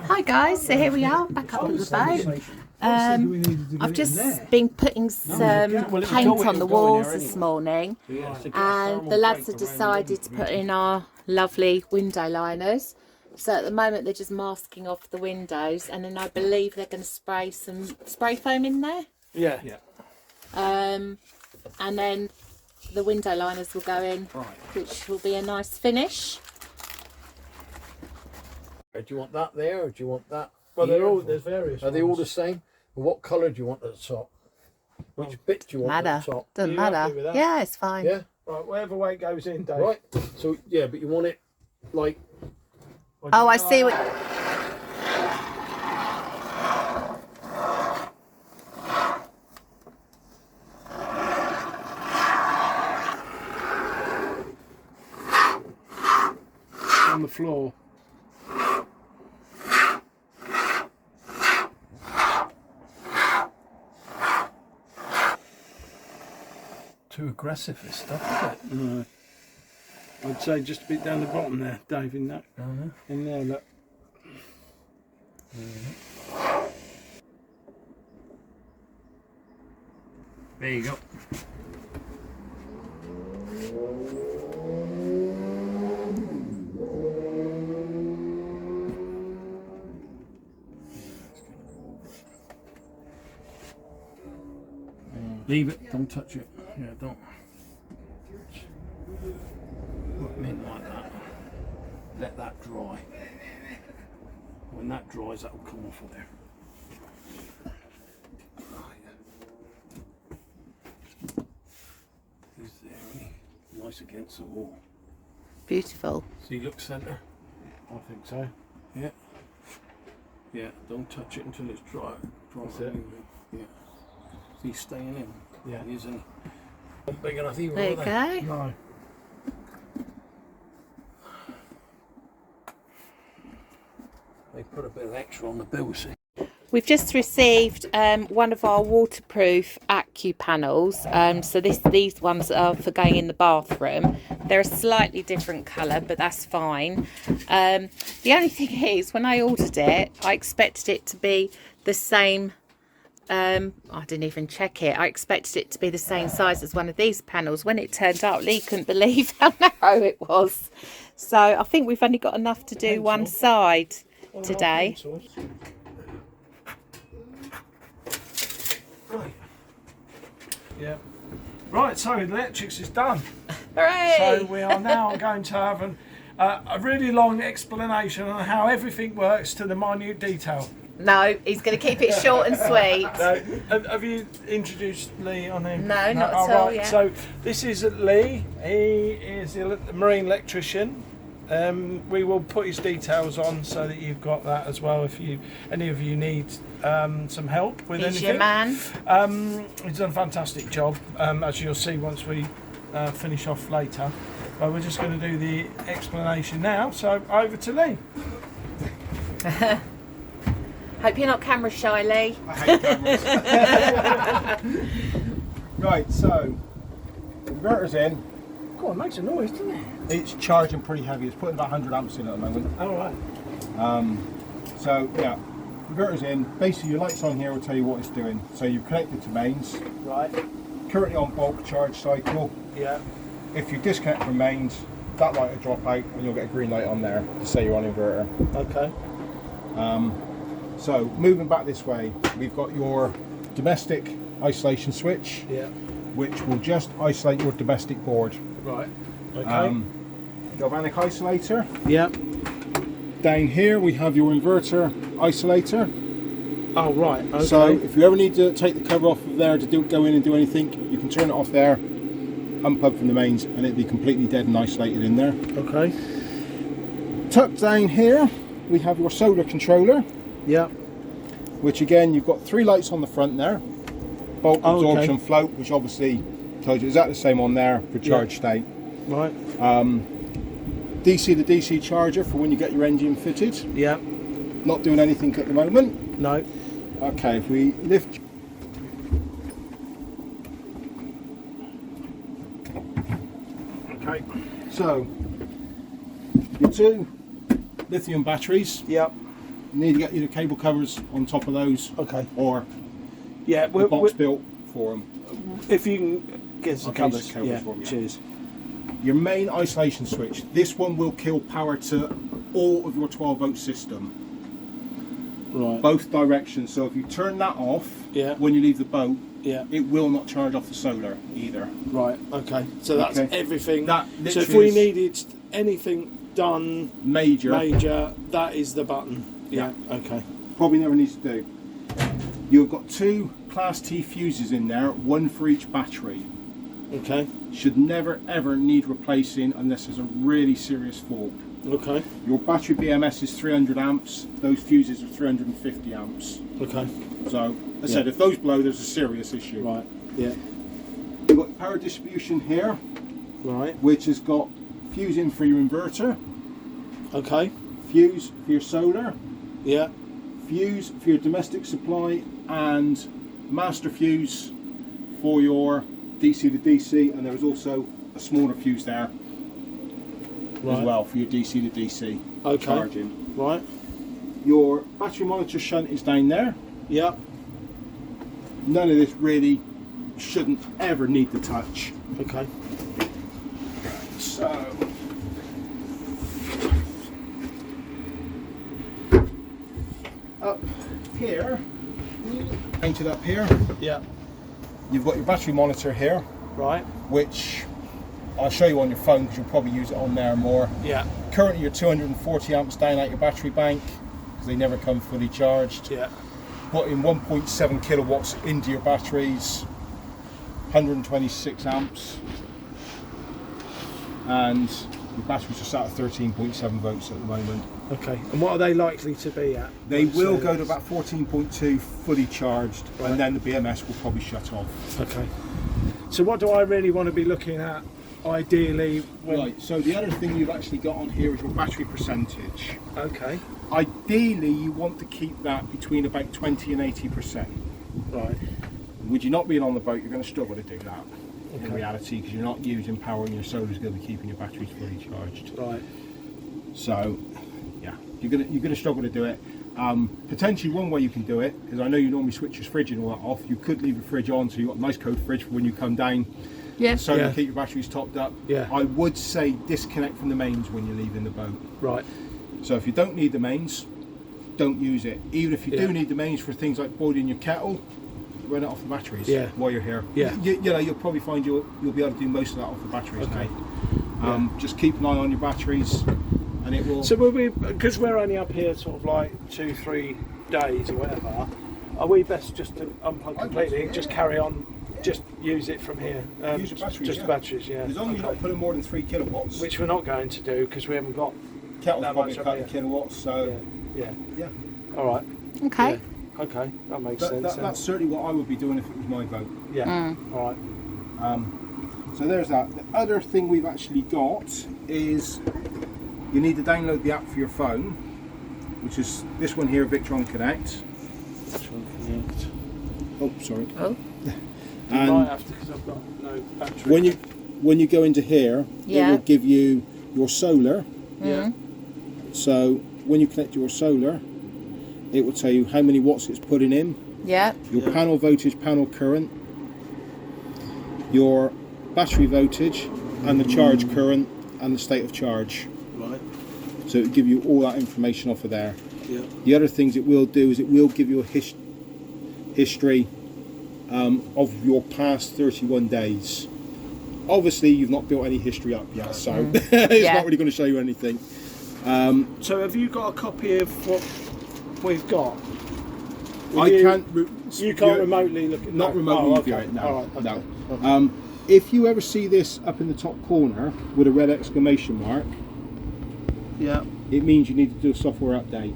Hi guys, so here we are back up at the boat. I've just been putting some paint on the walls this morning, and the lads have decided to put in our lovely window liners. So at the moment they're just masking off the windows, and then I believe they're going to spray some spray foam in there. Yeah. And then the window liners will go in, which will be a nice finish. Do you want that there, or do you want that? Well, there's various. Are they all the same? What colour do you want at the top? Which bit do you want at the top? Doesn't matter. Yeah, it's fine. Yeah. Right, whatever way it goes in, Dave. Right. So yeah, but you want it like. Oh, I see what. On the floor. Too aggressive, this stuff, isn't it? No. I'd say just a bit down the bottom there, Dave, in that. In there, look. There you go. Leave it, don't touch it. Yeah, don't. Put them in like that. Let that dry. When that dries, that will come off of there. Is there any nice against the wall? Beautiful. See, look centre. I think so. Yeah. Yeah, don't touch it until it's dry. That's it. Yeah. See, staying in. Yeah. He isn't big enough either. There you go. No. They put a bit of extra on the bill, see. We've just received one of our waterproof Accu panels. So these ones are for going in the bathroom. They're a slightly different colour, but that's fine. The only thing is, when I ordered it, I expected it to be the same. I didn't even check it. I expected it to be the same size as one of these panels. When it turned out, Lee couldn't believe how narrow it was. So I think we've only got enough to do one side today. Right. Yeah. Right, so the electrics is done. Hooray! So we are now going to have a really long explanation on how everything works to the minute detail. No, he's going to keep it short and sweet. Have you introduced Lee on him? No, not at all, right. yeah. So this is Lee. He is the marine electrician. We will put his details on so that you've got that as well if any of you need some help with anything. He's your man. He's done a fantastic job, as you'll see once we finish off later. But we're just going to do the explanation now, so over to Lee. Hope you're not camera shy, Lee. I hate cameras. Right, so the inverter's in. God, it makes a noise, doesn't it? It's charging pretty heavy. It's putting about 100 amps in at the moment. All right. So yeah, inverter's in. Basically, your lights on here will tell you what it's doing. So you're connected to mains. Right. Currently on bulk charge cycle. Yeah. If you disconnect from mains, that light will drop out and you'll get a green light on there to say you're on inverter. Okay. So moving back this way, we've got your domestic isolation switch, which will just isolate your domestic board. Right. Okay. Galvanic isolator. Yeah. Down here we have your inverter isolator. Oh right. Okay. So if you ever need to take the cover off of there to go in and do anything, you can turn it off there, unplug from the mains, and it'll be completely dead and isolated in there. Okay. Tucked down here we have your solar controller. Yeah. Which again, you've got 3 lights on the front there. Bulk absorption float, which obviously tells you exactly the same on there for charge state. Right. DC to DC charger for when you get your engine fitted. Yeah. Not doing anything at the moment. No. Okay, if we lift. Okay, so your 2 lithium batteries. Yep. You need to get your cable covers on top of those. Okay. Or Yeah, the box built for them. if you can get some Okay, covers. just covers Yeah, for 'em, yeah. cheers. Your main isolation switch. This one will kill power to all of your 12-volt system, Right. both directions. So if you turn that off Yeah. when you leave the boat, Yeah. it will not charge off the solar either. Right. Okay. So that's Okay. everything. That So if literally we is needed anything done major, major, that is the button. Yeah. Okay. probably never needs to do. You've got 2 Class T fuses in there, 1 for each battery. Okay. Should never ever need replacing unless there's a really serious fault. Okay. Your battery BMS is 300 amps, those fuses are 350 amps. Okay. So, as I said, if those blow, there's a serious issue. Right. Yeah. You've got power distribution here, Right. which has got fuse in for your inverter, Okay. fuse for your solar, Yeah. fuse for your domestic supply, and master fuse for your DC to DC, and there is also a smaller fuse there Right. as well for your DC to DC Okay. charging. Right. Your battery monitor shunt is down there. Yeah. None of this really shouldn't ever need to touch. Okay. So, up here, painted up here, Yeah. you've got your battery monitor here, Right. which I'll show you on your phone because you'll probably use it on there more. Yeah. Currently you're 240 amps down at your battery bank because they never come fully charged. Yeah. Putting 1.7 kilowatts into your batteries, 126 amps, and your batteries are sat at 13.7 volts at the moment. Okay. And what are they likely to be at? They will So- go to about 14.2 fully charged, Right. and then the BMS will probably shut off. Okay. So what do I really want to be looking at ideally when... Right, so the other thing you've actually got on here is your battery percentage. Okay. Ideally, you want to keep that between about 20 and 80%. Right. With you not being on the boat, you're going to struggle to do that in Okay. reality because you're not using power and your solar's going to be keeping your batteries fully charged. Right. So, yeah, you're gonna struggle to do it. Potentially one way you can do it is I know you normally switch your fridge and all that off. You could leave the fridge on so you've got a nice cold fridge for when you come down. Yeah. So Yeah. to keep your batteries topped up. Yeah. I would say disconnect from the mains when you're leaving the boat. Right. So if you don't need the mains, don't use it. Even if you Yeah. do need the mains for things like boiling your kettle, run it off the batteries Yeah. while you're here. Yeah. You know, you'll probably find you'll be able to do most of that off the batteries Okay. now. Just keep an eye on your batteries and it will... So will we, because we're only up here sort of like 2-3 days or whatever, are we best just to unplug completely and just carry on, just use it from here? Use the batteries, just yeah. the batteries, yeah. As long as you're not putting more than 3 kilowatts. Which we're not going to do because we haven't got Kettle's that probably much a up couple of here. kilowatts, so Yeah. yeah. All right. Okay. Yeah. Okay. That makes sense. then. That's certainly what I would be doing if it was my boat. Yeah. All right. So there's that. The other thing we've actually got is you need to download the app for your phone, which is this one here, Victron Connect. Which one connect? Oh, sorry. Oh. You And might have to because I've got no battery. when you go into here, Yeah. it will give you your solar. Yeah. So when you connect your solar, it will tell you how many watts it's putting in, Yeah. your Yeah. panel voltage, panel current, your battery voltage, and the charge current and the state of charge. Right. So it will give you all that information off of there. Yeah. The other things it will do is it will give you a history of your past 31 days. Obviously, you've not built any history up yet, so it's Yeah. not really going to show you anything. So have you got a copy of what we've got? Will I you- can't. You can't remotely look at Not no. remotely Oh, view okay. it. No, All right. Okay. no. Okay. If you ever see this up in the top corner with a red exclamation mark, Yeah. it means you need to do a software update.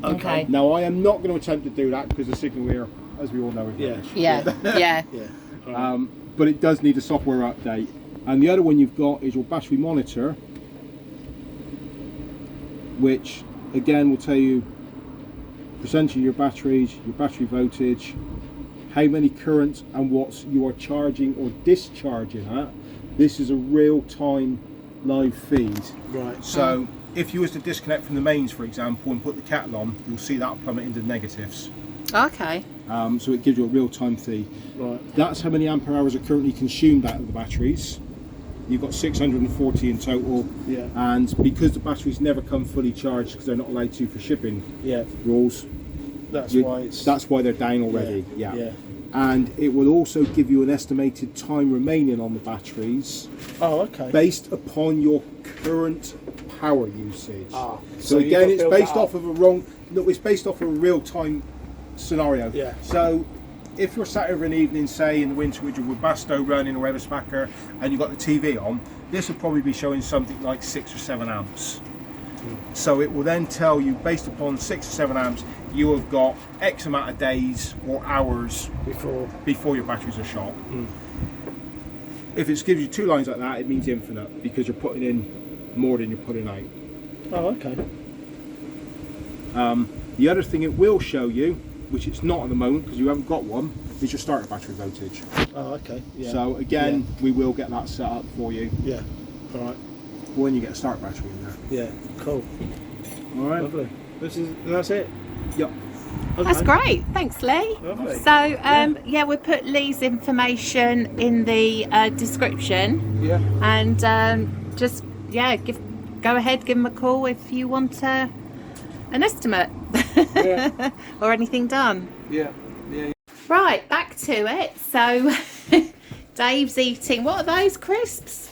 Okay. Now, I am not going to attempt to do that because the signal here, as we all know, is Yeah. rubbish. Yeah. Yeah. Yeah. All right. But it does need a software update. And the other one you've got is your battery monitor, which again will tell you percentage of your batteries, your battery voltage, how many currents and watts you are charging or discharging at. This is a real-time live feed. Right. So if you was to disconnect from the mains, for example, and put the kettle on, you'll see that plummet into negatives. Okay. So it gives you a real-time feed. Right. That's how many ampere hours are currently consumed out of the batteries. You've got 640 in total. Yeah. And because the batteries never come fully charged, because they're not allowed to for shipping Yeah. rules, That's why it's. that's why they're down already. Yeah. Yeah. And it will also give you an estimated time remaining on the batteries Oh, okay. based upon your current power usage. Ah, So you've again, got to it's build based that off up. of a wrong. No, it's based off of a real-time scenario. Yeah. So if you're sat over an evening, say in the winter with your Webasto running or Everspacker, and you've got the TV on, this will probably be showing something like 6 or 7 amps. So it will then tell you, based upon 6 or 7 amps, you have got X amount of days or hours before your batteries are shot. If it gives you 2 lines like that, it means infinite, because you're putting in more than you're putting out. Oh, okay. The other thing it will show you, which it's not at the moment because you haven't got one, is your starter battery voltage. Oh, okay. Yeah. So again, we will get that set up for you Yeah. All right. when you get a starter battery in there. Yeah. Cool. All right. Lovely. That's it. Yep. Okay. That's great. Thanks, Lee. Lovely. So, yeah, we'll put Lee's information in the description, Yeah. and just go ahead, give him a call if you want an estimate Yeah. or anything done. Yeah. Yeah. Right, back to it. So, Dave's eating. What are those crisps?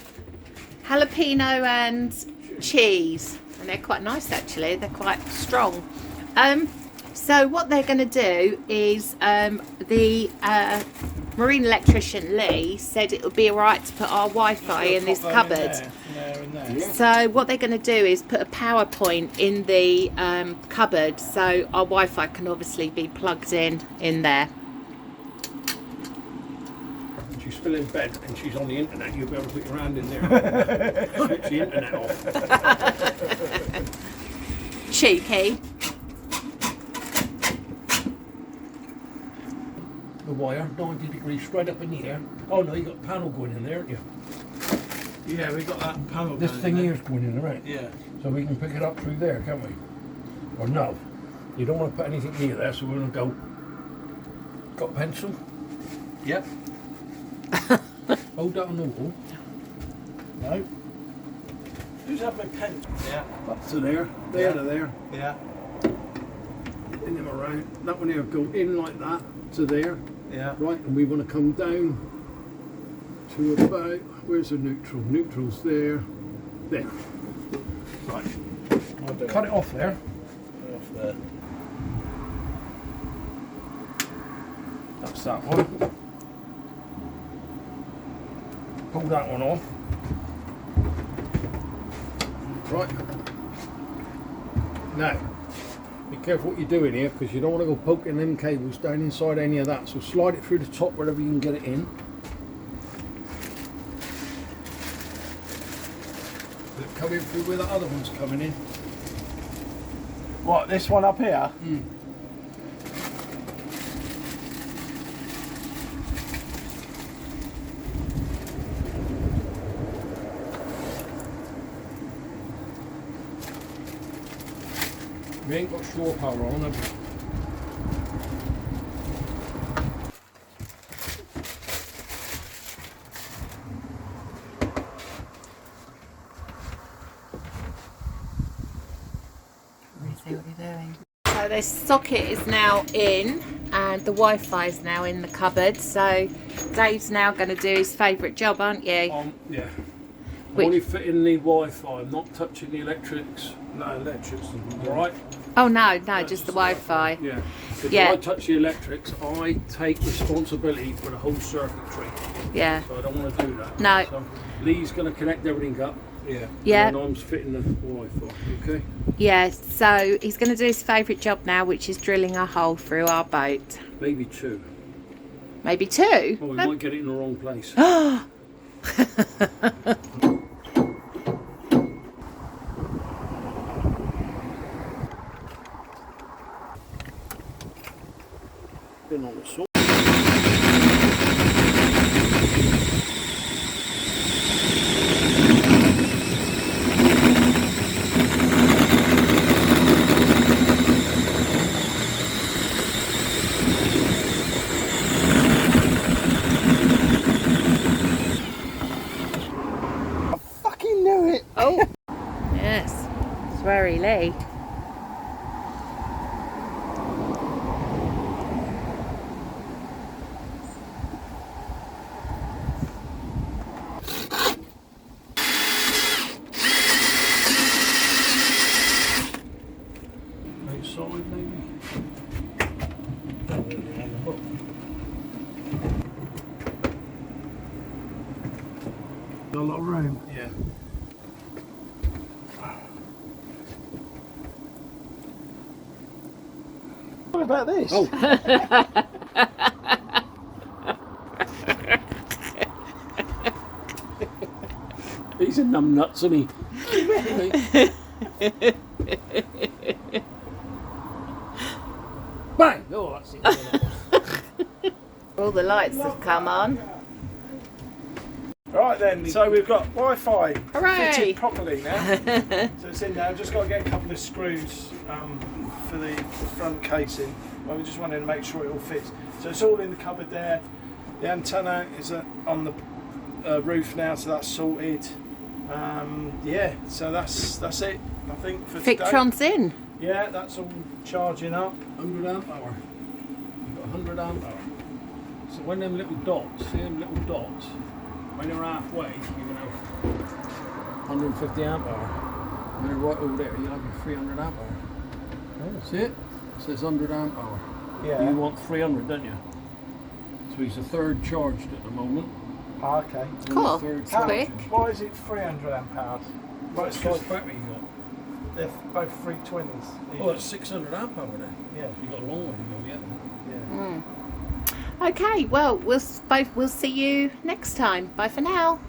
Jalapeno and cheese, and they're quite nice actually. They're quite strong. So what they're going to do is the marine electrician Lee said it would be alright to put our Wi-Fi in this cupboard. In there. So what they're going to do is put a power point in the cupboard, so our Wi-Fi can obviously be plugged in there. She's still in bed and she's on the internet. You'll be able to put your hand in there. Switch the internet off. Cheeky. The wire, 90 degrees straight up in the air. Oh no, you got a panel going in there, haven't you? Yeah, we got that panel. This going thing in here is going in, right? there. Yeah. So we can pick it up through there, can't we? Or no? You don't want to put anything near there, so we're going to go. Got a pencil? Yep. Hold that on the wall. No. Who's had my pen? Yeah. Up to there. There to there. Yeah. In them around. That one here go in like that to there. Yeah. Right, and we want to come down to about, where's the neutral? Neutral's there. There. Right. I'll do Cut it off there. off there. That's that one. Pull that one off. Right. Now, be careful what you're doing here, because you don't want to go poking them cables down inside any of that. So slide it through the top wherever you can get it in. Will it come in through where the other one's coming in? What, this one up here? We ain't got shore power on, have we? See what you're doing. So the socket is now in, and the Wi-Fi is now in the cupboard. So Dave's now going to do his favourite job, aren't you? Yeah. Which- Only fitting the Wi-Fi, I'm not touching the electrics. No, electrics. Alright? Oh no, just the Wi-Fi. Yeah. If Yeah. I touch the electrics, I take responsibility for the whole circuitry. Yeah. So I don't want to do that. No. So Lee's going to connect everything up. Yeah. Yeah. And I'm fitting the Wi-Fi. Okay. Yeah. So he's going to do his favourite job now, which is drilling a hole through our boat. Maybe 2. Maybe 2. Oh, we might get it in the wrong place. Been on the saw. Lee. Outside maybe. Got a lot of room. Yeah. What about this? Oh. He's a numb nuts, isn't he? Bang! Oh, that's it. All the lights have come on. Right then, so we've got Wi-Fi Hooray! fitted properly now. So it's in there. I've just got to get a couple of screws for the front casing. Well, we just wanted to make sure it all fits. So it's all in the cupboard there. The antenna is on the roof now, so that's sorted. Yeah, so that's it. I think for today. Victron's in. Yeah, that's all charging up. 100 amp hour. You've got 100 amp hour. So when them little dots, see them little dots, when you're halfway, you're going to have 150 amp hour. When you're right over there, you'll have your 300 amp hour. Oh. See it? It says 100 amp hour. Yeah. You want 300, don't you? So he's a third charged at the moment. Ah, okay. And Cool. the third It's charged. quick. Why is it 300 amp hours? Well, What it's size 'cause battery you got? they're both 320s. Oh, it's 600 amp hour then. Yeah. You've got a long way to go yet. Yeah. Okay, well, we'll see you next time. Bye for now.